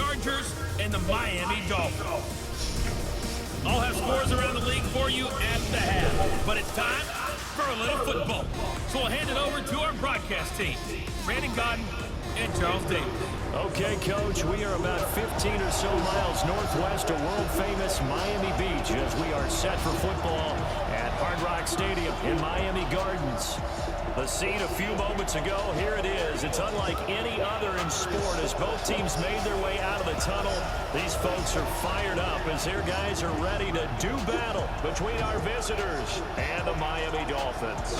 Chargers and the Miami Dolphins. I'll have scores around the league for you at the half, but it's time for a little football. So we'll hand it over to our broadcast team, Brandon Godden and Charles Davis. Okay, Coach, we are about 15 or so miles northwest of world-famous Miami Beach as we are set for football at Hard Rock Stadium in Miami Gardens. The scene a few moments ago, here it is. It's unlike any other in sport as both teams made their way out of the tunnel. These folks are fired up as their guys are ready to do battle between our visitors and the Miami Dolphins.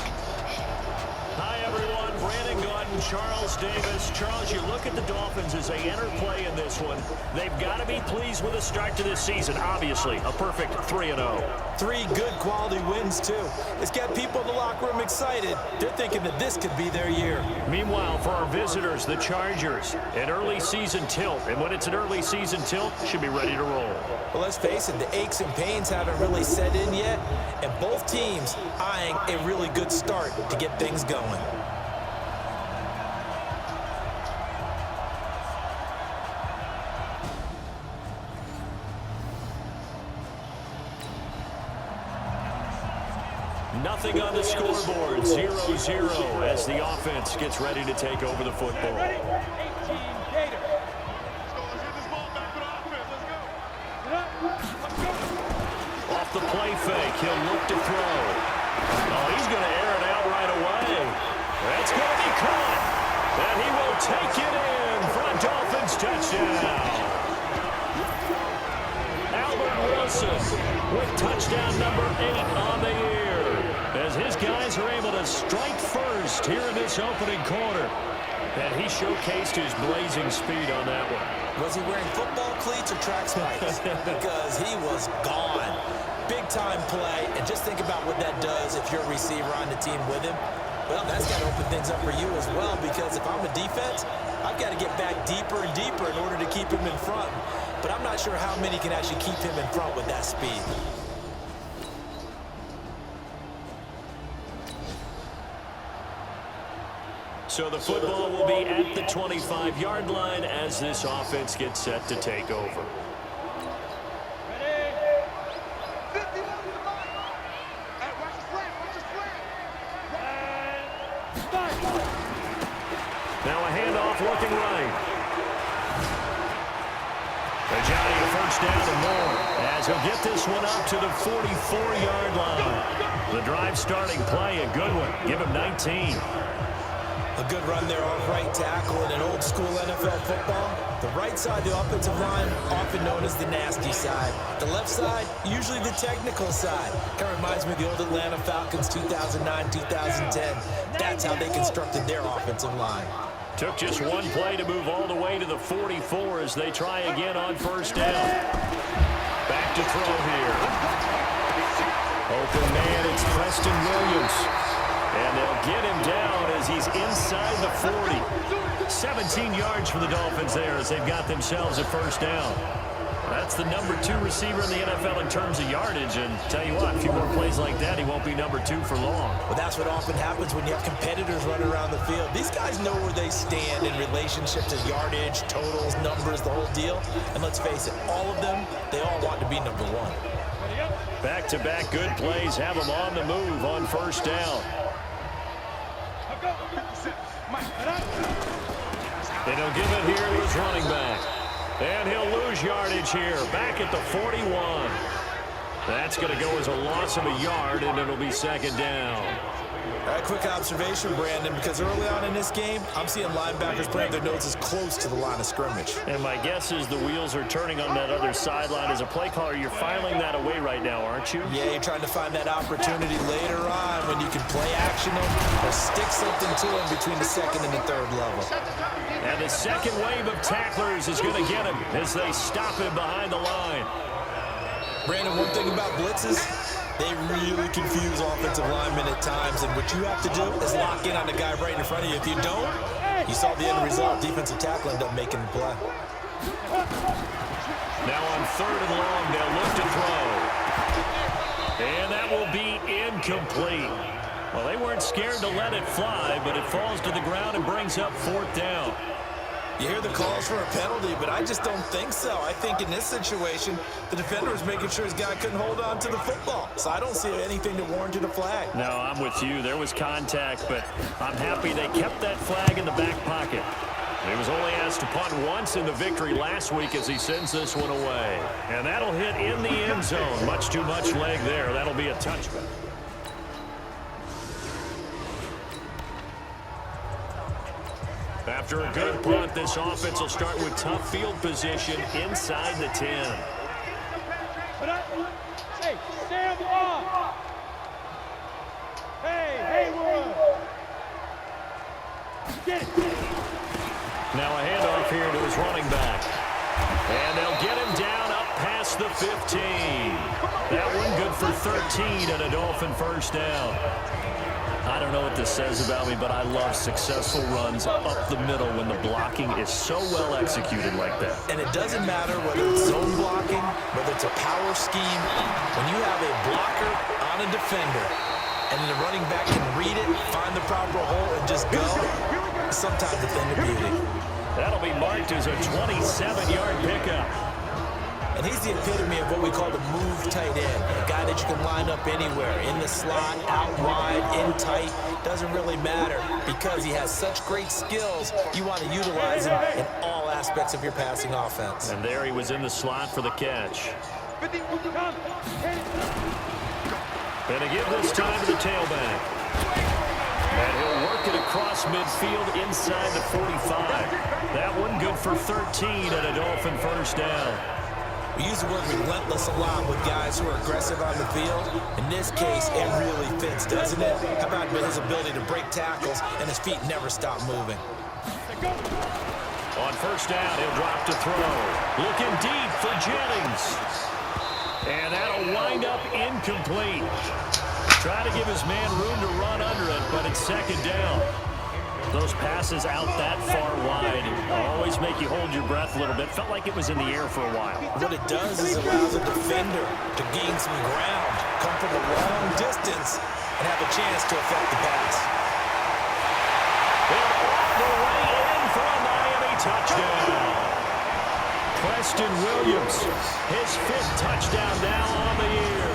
Hi, everyone. Brandon Godden, Charles Davis. Charles, you look at the Dolphins as they enter play in this one. They've got to be pleased with the start to this season. Obviously, a perfect 3-0. 3 good quality wins, too. It's got people in the locker room excited. They're thinking that this could be their year. Meanwhile, for our visitors, the Chargers, an early season tilt. And when it's an early season tilt, should be ready to roll. Well, let's face it, the aches and pains haven't really set in yet. And both teams eyeing a really good start to get things going. Nothing on the scoreboard, 0-0 as the offense gets ready to take over the football. Off the play fake, he'll look to throw. Oh, he's going to air it out right away. That's going to be caught. And he will take it in for a Dolphins touchdown. Albert Wilson with touchdown number 8 on the year, as his guys are able to strike first here in this opening quarter. And he showcased his blazing speed on that one. Was he wearing football cleats or track spikes? Because he was gone. Big-time play, and just think about what that does if you're a receiver on the team with him. Well, that's got to open things up for you as well, because if I'm a defense, I've got to get back deeper and deeper in order to keep him in front. But I'm not sure how many can actually keep him in front with that speed. So the football will be at the 25-yard line as this offense gets set to take over. Now a handoff looking right. Johnny, a first down and more as he'll get this one up to the 44-yard line. The drive starting play, a good one. Give him 19. A good run there off right tackle in an old-school NFL football. The right side of the offensive line, often known as the nasty side. The left side, usually the technical side. Kind of reminds me of the old Atlanta Falcons 2009, 2010. That's how they constructed their offensive line. Took just one play to move all the way to the 44 as they try again on first down. Back to throw here. Open man, it's Preston Williams. And they'll get him down as he's inside the 40. 17 yards for the Dolphins there as they've got themselves a first down. That's the number 2 receiver in the NFL in terms of yardage. And tell you what, a few more plays like that, he won't be number 2 for long. Well, that's what often happens when you have competitors running around the field. These guys know where they stand in relationship to yardage, totals, numbers, the whole deal. And let's face it, all of them, they all want to be number 1. Back-to-back good plays have them on the move on first down. And he'll give it here to his running back. And he'll lose yardage here, back at the 41. That's going to go as a loss of a yard, and it'll be second down. All right, quick observation, Brandon, because early on in this game, I'm seeing linebackers putting their noses close to the line of scrimmage. And my guess is the wheels are turning on that other sideline. As a play caller, you're filing that away right now, aren't you? Yeah, you're trying to find that opportunity later on when you can play action them or stick something to them between the second and the third level. And the second wave of tacklers is going to get him as they stop him behind the line. Brandon, one thing about blitzes, they really confuse offensive linemen at times, and what you have to do is lock in on the guy right in front of you. If you don't, you saw the end result. Defensive tackle ended up making the play. Now on third and long, they'll look to throw. And that will be incomplete. Well, they weren't scared to let it fly, but it falls to the ground and brings up fourth down. You hear the calls for a penalty, but I just don't think so. I think in this situation, the defender is making sure his guy couldn't hold on to the football. So I don't see anything to warrant a flag. No, I'm with you. There was contact, but I'm happy they kept that flag in the back pocket. He was only asked to punt once in the victory last week as he sends this one away. And that'll hit in the end zone. Much too much leg there. That'll be a touchback. After a good punt, this offense will start with tough field position inside the 10. Hey, stay on the ball. Hey, Haywood. Get it. Now a handoff here to his running back. And they'll get him down up past the 15. That one good for 13 and a Dolphin first down. I don't know what this says about me, but I love successful runs up the middle when the blocking is so well executed like that. And it doesn't matter whether it's zone blocking, whether it's a power scheme. When you have a blocker on a defender and the running back can read it, find the proper hole, and just go, sometimes a thing of beauty. That'll be marked as a 27-yard pickup. And he's the epitome of what we call the move tight end. A guy that you can line up anywhere, in the slot, out wide, in tight. Doesn't really matter because he has such great skills. You want to utilize him in all aspects of your passing offense. And there he was in the slot for the catch. And to give this time to the tailback. And he'll work it across midfield inside the 45. That one good for 13 and a Dolphin first down. We use the word relentless a lot with guys who are aggressive on the field. In this case, it really fits, doesn't it? How about his ability to break tackles and his feet never stop moving? On first down, he'll drop to throw. Looking deep for Jennings. And that'll wind up incomplete. Try to give his man room to run under it, but it's second down. Those passes out that far wide always make you hold your breath a little bit. Felt like it was in the air for a while. What it does is allow the defender to gain some ground, come from a long distance, and have a chance to affect the pass. And all the way in for a Miami touchdown. Preston Williams, his 5th touchdown now on the year.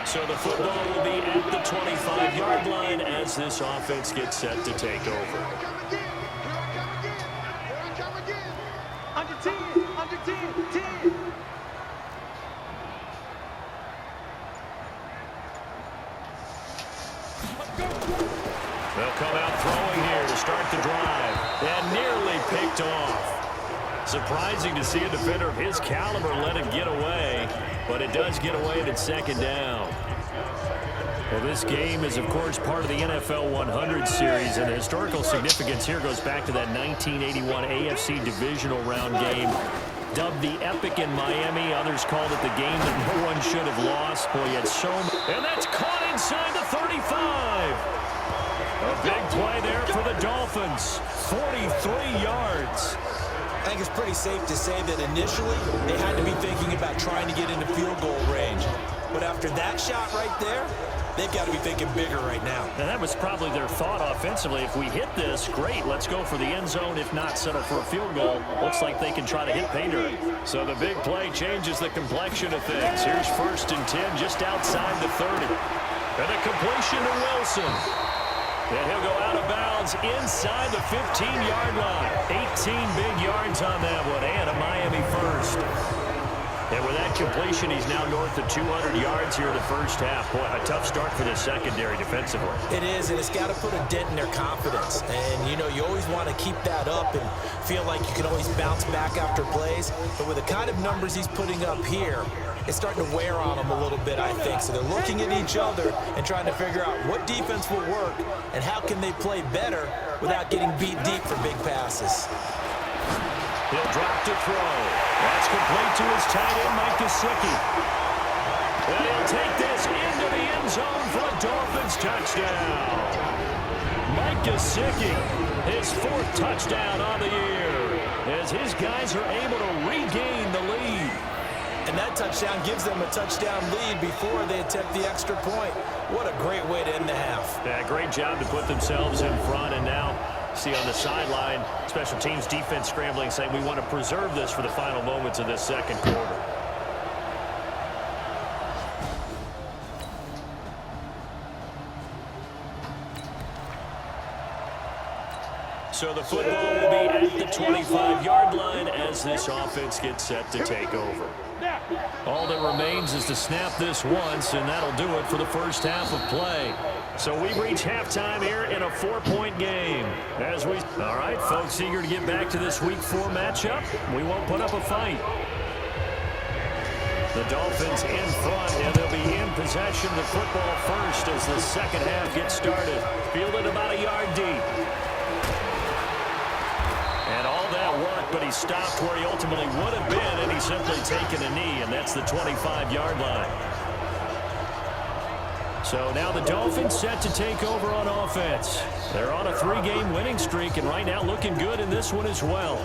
So the football will be at the 25-yard line as this offense gets set to take over. Under 10, under 10. They'll come out throwing here to start the drive. And nearly picked off. Surprising to see a defender of his caliber let him get away, but it does get away at second down. Well, this game is, of course, part of the NFL 100 series, and the historical significance here goes back to that 1981 AFC divisional round game. Dubbed the Epic in Miami. Others called it the game that no one should have lost. Boy, you had so much. And that's caught inside the 35. A big play there for the Dolphins. 43 yards. I think it's pretty safe to say that initially they had to be thinking about trying to get into field goal range. But after that shot right there, they've got to be thinking bigger right now. And that was probably their thought offensively. If we hit this, great. Let's go for the end zone. If not, settle for a field goal. Looks like they can try to hit pay dirt. So the big play changes the complexion of things. Here's 1st and 10 just outside the 30. And a completion to Wilson. And he'll go out of bounds inside the 15-yard line. 18 big yards on that one, and a Miami first. And with that completion, he's now north of 200 yards here in the first half. Boy, a tough start for the secondary defensively. It is, and it's got to put a dent in their confidence. And, you know, you always want to keep that up and feel like you can always bounce back after plays. But with the kind of numbers he's putting up here, it's starting to wear on them a little bit, I think. So they're looking at each other and trying to figure out what defense will work and how can they play better without getting beat deep for big passes. He'll drop to throw. That's complete to his tight end, Mike Gesicki. And he'll take this into the end zone for a Dolphins touchdown. Mike Gesicki, his 4th touchdown on the year, as his guys are able to regain the lead. And that touchdown gives them a touchdown lead before they attempt the extra point. What a great way to end the half. Yeah, great job to put themselves in front. And now, see on the sideline, special teams defense scrambling, saying we want to preserve this for the final moments of this second quarter. So the football will be at the 25-yard line as this offense gets set to take over. All that remains is to snap this once, and that'll do it for the first half of play. So we've reached halftime here in a 4-point game. All right, folks, eager to get back to this Week 4 matchup. We won't put up a fight. The Dolphins in front, and they'll be in possession of the football first as the second half gets started. Fielded about a yard deep. And all that work, but he stopped where he ultimately would have been, and he's simply taken a knee, and that's the 25-yard line. So now the Dolphins set to take over on offense. They're on a 3-game winning streak, and right now looking good in this one as well.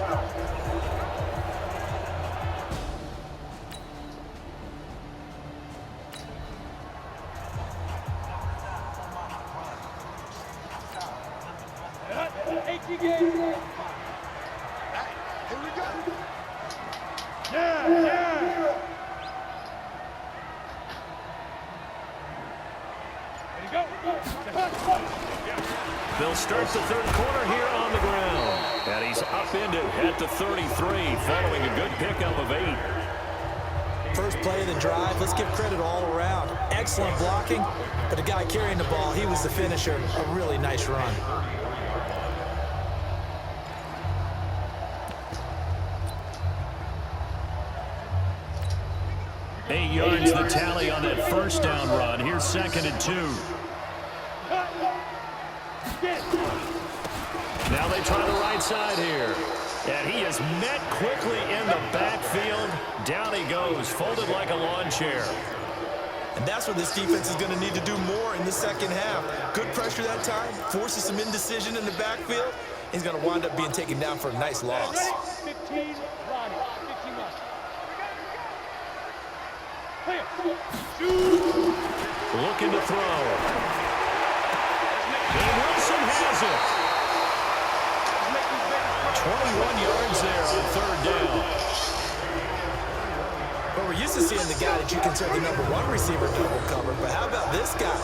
They'll start the third quarter here on the ground. And he's upended at the 33 following a good pickup of 8. First play of the drive, let's give credit all around. Excellent blocking, but the guy carrying the ball, he was the finisher. A really nice run. Eight yards the tally on that first down run. Here's 2nd and 2. Now they try the right side here. And he is met quickly in the backfield. Down he goes, folded like a lawn chair. And that's what this defense is going to need to do more in the second half. Good pressure that time, forces some indecision in the backfield. He's going to wind up being taken down for a nice loss. 15, Ronnie. 15 left. Looking to throw. And Wilson has it. 21 yards there on 3rd down. Well, we're used to seeing the guy that you consider the #1 receiver double covered, but how about this guy?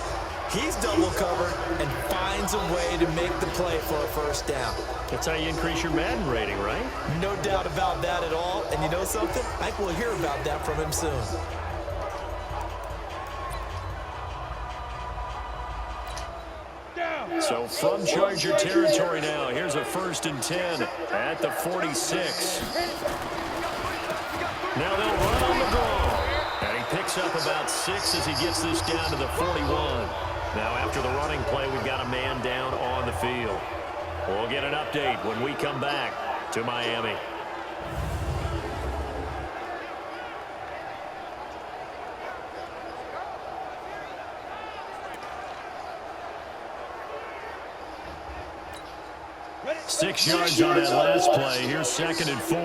He's double covered and finds a way to make the play for a first down. That's how you increase your Madden rating, right? No doubt about that at all. And you know something? I think we'll hear about that from him soon. So from Charger territory now, here's a 1st and 10 at the 46. Now they'll run on the ball. And he picks up about 6 as he gets this down to the 41. Now after the running play, we've got a man down on the field. We'll get an update when we come back to Miami. Six yards on that last play. Here's 2nd and 4.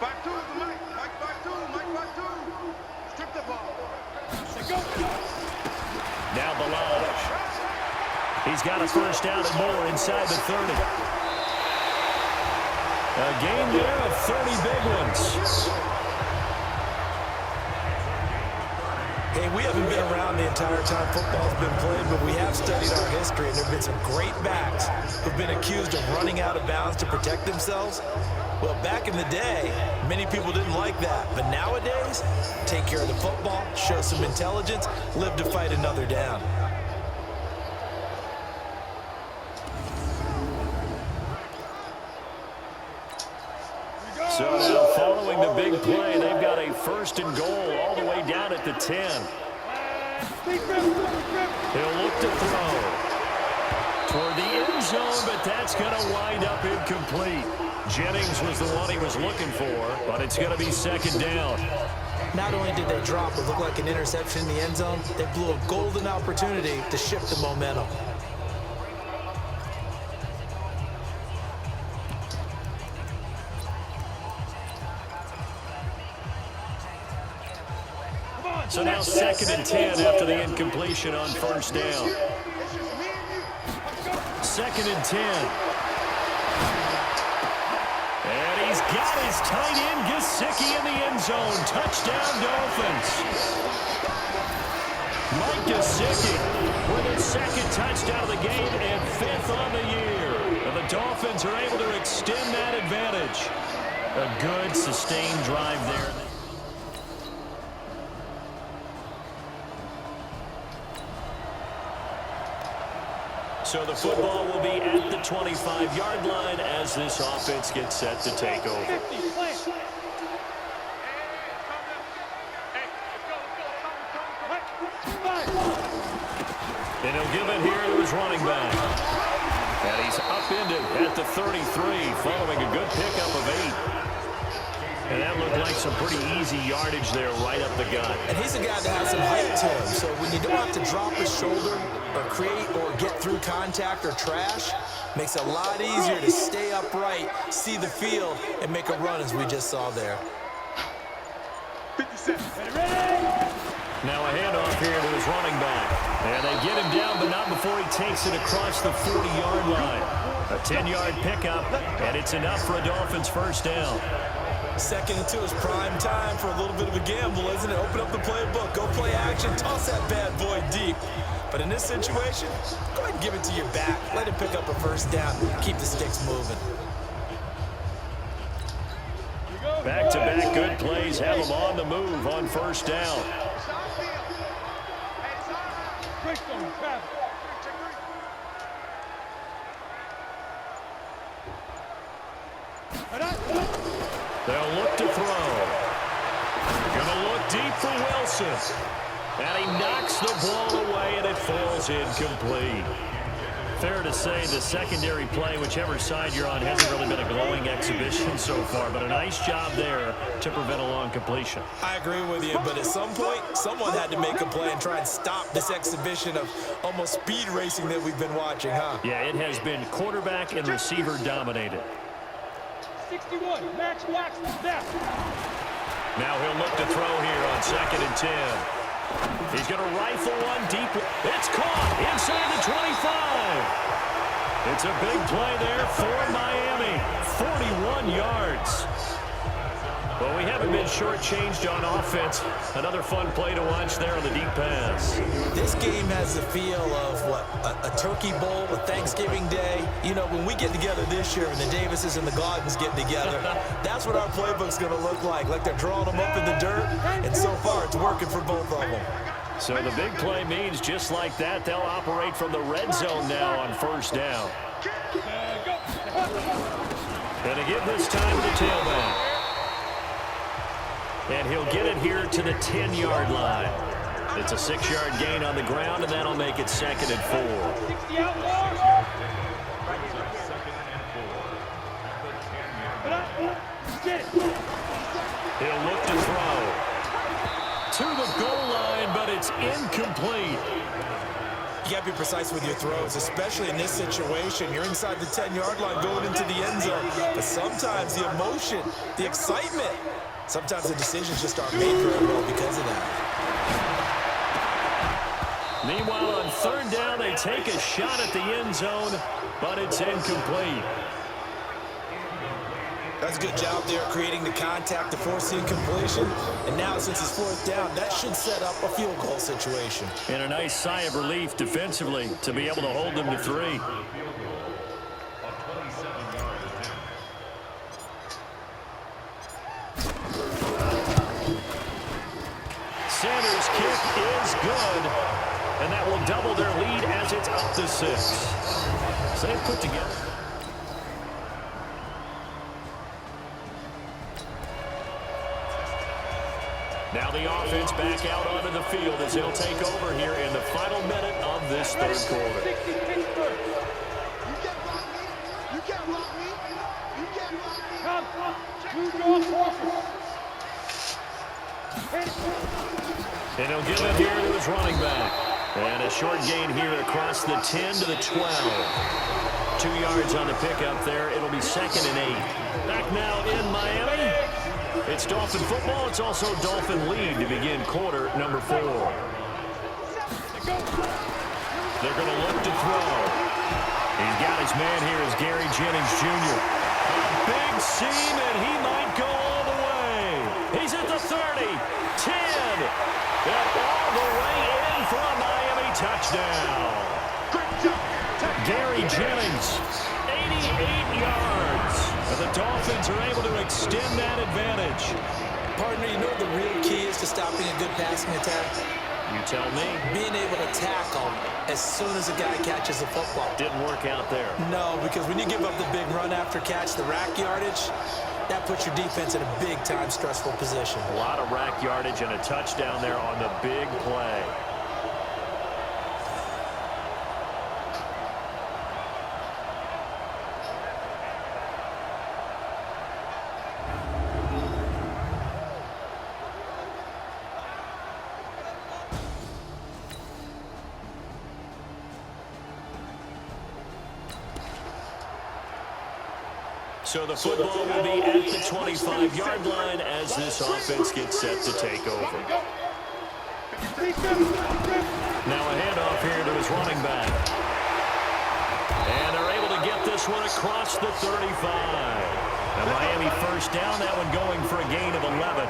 Back to Mike. Back to. Strip the ball. Now Balaj. He's got a first down and more inside the 30. A game there of 30 big ones. Hey, we haven't been around the entire time football's been played, but we have studied our history, and there have been some great backs who've been accused of running out of bounds to protect themselves. Well, back in the day, many people didn't like that. But nowadays, take care of the football, show some intelligence, live to fight another down. So now following the big play, they've got a 1st and goal all the way down at the 10. He'll look to throw toward the end zone, but that's going to wind up incomplete. Jennings was the one he was looking for, but it's going to be 2nd down. Not only did they drop what looked like an interception in the end zone, they blew a golden opportunity to shift the momentum. So now 2nd and 10 after the incompletion on first down. 2nd and 10. And he's got his tight end, Gesicki, in the end zone. Touchdown, Dolphins. Mike Gesicki with his 2nd touchdown of the game and 5th on the year. And the Dolphins are able to extend that advantage. A good, sustained drive there. So the football will be at the 25-yard line as this offense gets set to take over. And he'll give it here to his running back. And he's upended at the 33 following a good pickup of 8. And that looked like some pretty easy yardage there right up the gut. And he's a guy that has some height to him. So when you don't have to drop his shoulder or create or get through contact or trash, makes it a lot easier to stay upright, see the field, and make a run as we just saw there. 57. Now a handoff here to his running back. And they get him down, but not before he takes it across the 40-yard line. A 10-yard pickup, and it's enough for a Dolphins first down. 2nd and 2 is prime time for a little bit of a gamble, isn't it? Open up the playbook, go play action, toss that bad boy deep. But in this situation, go ahead and give it to your back. Let him pick up a first down, keep the sticks moving. Back-to-back good plays have him on the move on first down. They'll look to throw. Gonna look deep for Wilson. And he knocks the ball away, and it falls incomplete. Fair to say the secondary play, whichever side you're on, hasn't really been a glowing exhibition so far, but a nice job there to prevent a long completion. I agree with you, but at some point, someone had to make a play and try and stop this exhibition of almost speed racing that we've been watching, huh? Yeah, it has been quarterback and receiver dominated. 61, Max Wax, left. Now he'll look to throw here on 2nd and 10. He's going to rifle one deep. It's caught inside the 25. It's a big play there for Miami. 41 yards. Well, we haven't been shortchanged on offense. Another fun play to watch there on the deep pass. This game has the feel of, what, a turkey bowl, a Thanksgiving day. You know, when we get together this year and the Davises and the Gardens get together, that's what our playbook's going to look like they're drawing them up in the dirt, and so far it's working for both of them. So the big play means just like that, they'll operate from the red zone now on first down. And to give this time to the tailback. And he'll get it here to the 10-yard line. It's a 6-yard gain on the ground, and that'll make it 2nd and 4. He'll look to throw. To the goal line, but it's incomplete. You got to be precise with your throws, especially in this situation. You're inside the 10-yard line going into the end zone. But sometimes the emotion, the excitement, sometimes the decisions just aren't made very well because of that. Meanwhile, on 3rd down, they take a shot at the end zone, but it's incomplete. That's a good job there creating the contact to force the incompletion. And now, since it's 4th down, that should set up a field goal situation. And a nice sigh of relief defensively to be able to hold them to 3. Sanders' kick is good, and that will double their lead as it's up to 6. So they've put together. Now the offense back out onto the field as they'll take over here in the final minute of this 3rd quarter. And he'll give it here to his running back. And a short gain here across the 10 to the 12. 2 yards on the pickup there. It'll be 2nd and 8. Back now in Miami. It's Dolphin football. It's also Dolphin lead to begin quarter number 4. They're going to look to throw. He's got his man here as Gary Jennings Jr. A big seam, and he might go all the way. He's at the 30, 10, and all the way in for a Miami touchdown. Gary Jennings, 88 yards. And the Dolphins are able to extend that advantage. Partner, you know what the real key is to stopping a good passing attack? You tell me. Being able to tackle as soon as a guy catches the football. Didn't work out there. No, because when you give up the big run after catch, the rack yardage, that puts your defense in a big-time stressful position. A lot of rack yardage and a touchdown there on the big play. So the football will be at the 25-yard line as this offense gets set to take over. Now a handoff here to his running back. And they're able to get this one across the 35. And Miami first down, that one going for a gain of 11.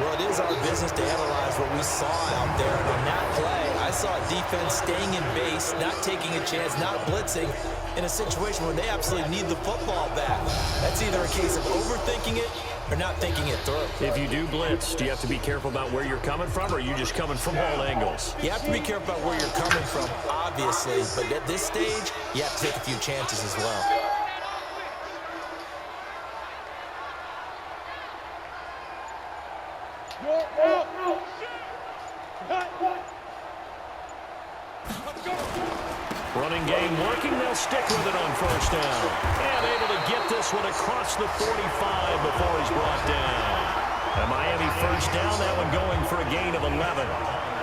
Well, it is our business to analyze what we saw out there. And on that play, I saw a defense staying in base, not taking a chance, not blitzing in a situation where they absolutely need the football back. That's either a case of overthinking it or not thinking it through. If you do blitz, do you have to be careful about where you're coming from, or are you just coming from all angles? You have to be careful about where you're coming from, obviously. But at this stage, you have to take a few chances as well. Running game working. They'll stick with it on first down. And able to get this one across the 45 before he's brought down. And Miami first down, that one going for a gain of 11.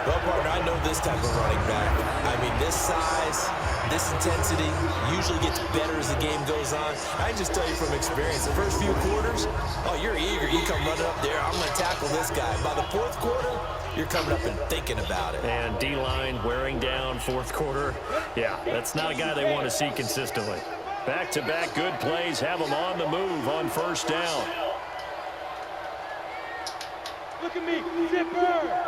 Well, partner, I know this type of running back. I mean, this size, this intensity usually gets better as the game goes on. I can just tell you from experience, the first few quarters, oh, you're eager. You come running up there, I'm going to tackle this guy. By the fourth quarter, you're coming up and thinking about it. And D-line wearing down fourth quarter. Yeah, that's not a guy they want to see consistently. Back-to-back good plays have them on the move on first down. Look at me, zipper!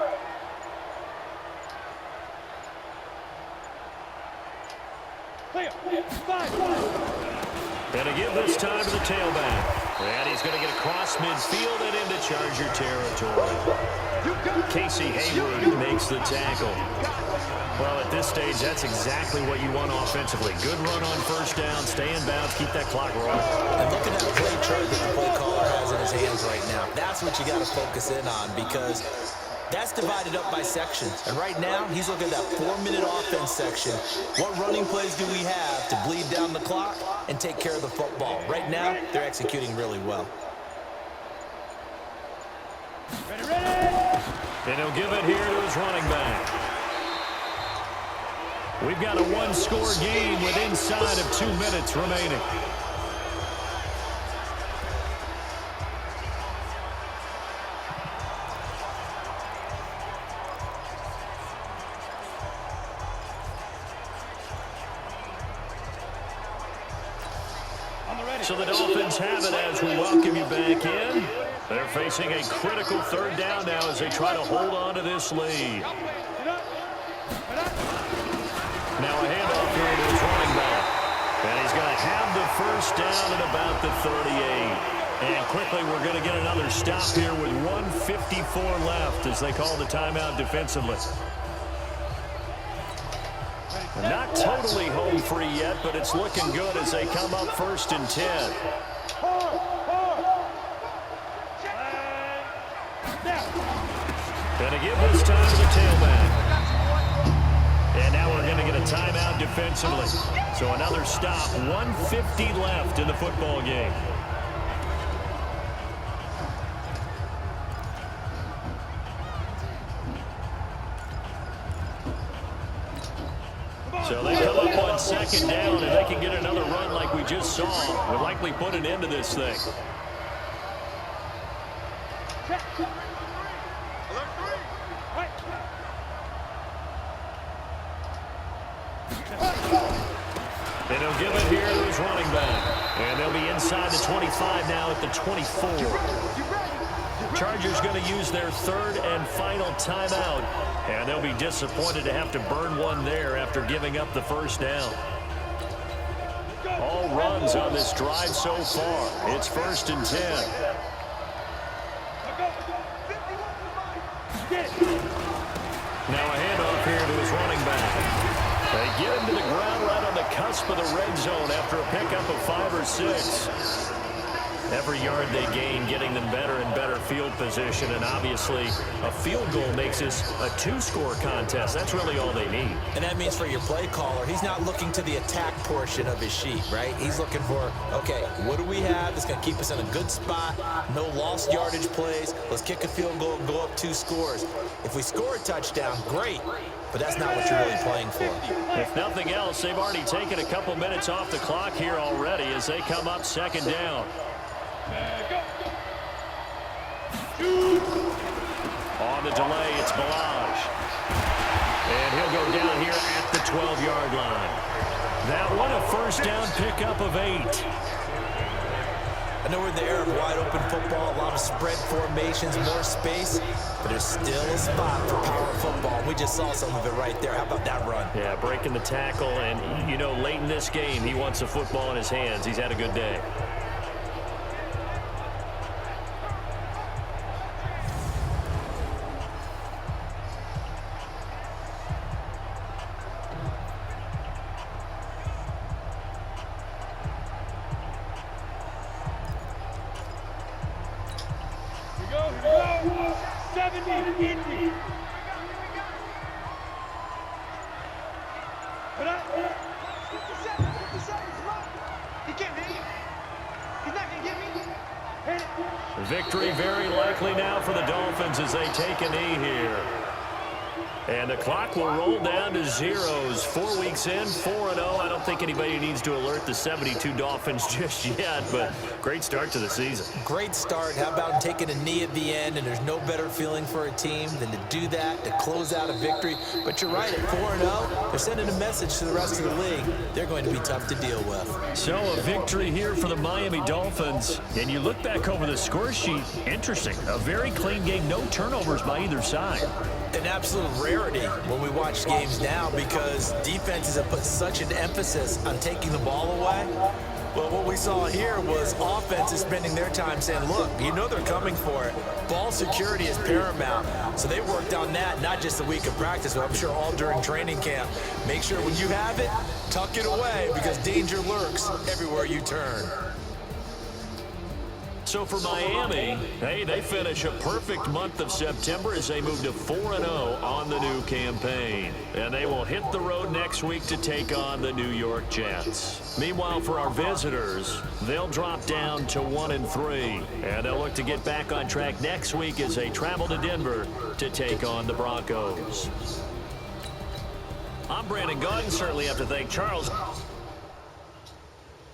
And again this time to the tailback. And he's going to get across midfield and into Charger territory. Casey Hayward makes the tackle. Well, at this stage, that's exactly what you want offensively. Good run on first down, stay in bounds, keep that clock rolling. And look at that play chart that the play caller has in his hands right now. That's what you got to focus in on, because that's divided up by sections. And right now, he's looking at that 4-minute offense section. What running plays do we have to bleed down the clock and take care of the football? Right now, they're executing really well. And he'll give it here to his running back. We've got a one-score game with inside of 2 minutes remaining. So the Dolphins have it as we welcome you back in. They're facing a critical third down now as they try to hold on to this lead. Now a handoff here to his running back. And he's going to have the first down at about the 38. And quickly we're going to get another stop here with 1:54 left as they call the timeout defensively. Not totally home free yet, but it's looking good as they come up 1st and 10. And again this time to the tailback. And now we're going to get a timeout defensively. So another stop, 1:50 left in the football game. So they come up on 2nd down, and they can get another run like we just saw. Would likely put an end to this thing. And he'll give it here to his running back. And they'll be inside the 25 now at the 24. Chargers going to use their third and final timeout. And they'll be disappointed to have to burn one there after giving up the first down. All runs on this drive so far. It's 1st and 10. Now a handoff here to his running back. They get him to the ground right on the cusp of the red zone after a pickup of 5 or 6. Every yard they gain, getting them better and better field position, and obviously a field goal makes this a 2-score contest. That's really all they need. And that means for your play caller, he's not looking to the attack portion of his sheet, right? He's looking for, okay, what do we have that's going to keep us in a good spot? No lost yardage plays. Let's kick a field goal and go up 2 scores. If we score a touchdown, great. But that's not what you're really playing for. If nothing else, they've already taken a couple minutes off the clock here already as they come up 2nd down. On the delay, it's Balaj. And he'll go down here at the 12-yard line. That one a first down pickup of 8. I know we're in the era of wide-open football, a lot of spread formations, more space, but there's still a spot for power football. We just saw some of it right there. How about that run? Yeah, breaking the tackle, and, you know, late in this game, he wants the football in his hands. He's had a good day. Victory very likely now for the Dolphins as they take a knee here. And the clock will roll down to zeros. 4 weeks in, 4-0. I don't think anybody needs to alert the 72 Dolphins just yet, but great start to the season. Great start. How about taking a knee at the end? And there's no better feeling for a team than to do that, to close out a victory. But you're right, at 4-0, they're sending a message to the rest of the league. They're going to be tough to deal with. So a victory here for the Miami Dolphins. And you look back over the score sheet, interesting. A very clean game, no turnovers by either side. An absolute rarity when we watch games now because defenses have put such an emphasis on taking the ball away. Well, what we saw here was offenses spending their time saying, look, you know they're coming for it. Ball security is paramount. So they worked on that, not just a week of practice, but I'm sure all during training camp. Make sure when you have it, tuck it away because danger lurks everywhere you turn. So for Miami, hey, they finish a perfect month of September as they move to 4-0 on the new campaign. And they will hit the road next week to take on the New York Jets. Meanwhile, for our visitors, they'll drop down to 1-3. And they'll look to get back on track next week as they travel to Denver to take on the Broncos. I'm Brandon Gaudin. Certainly have to thank Charles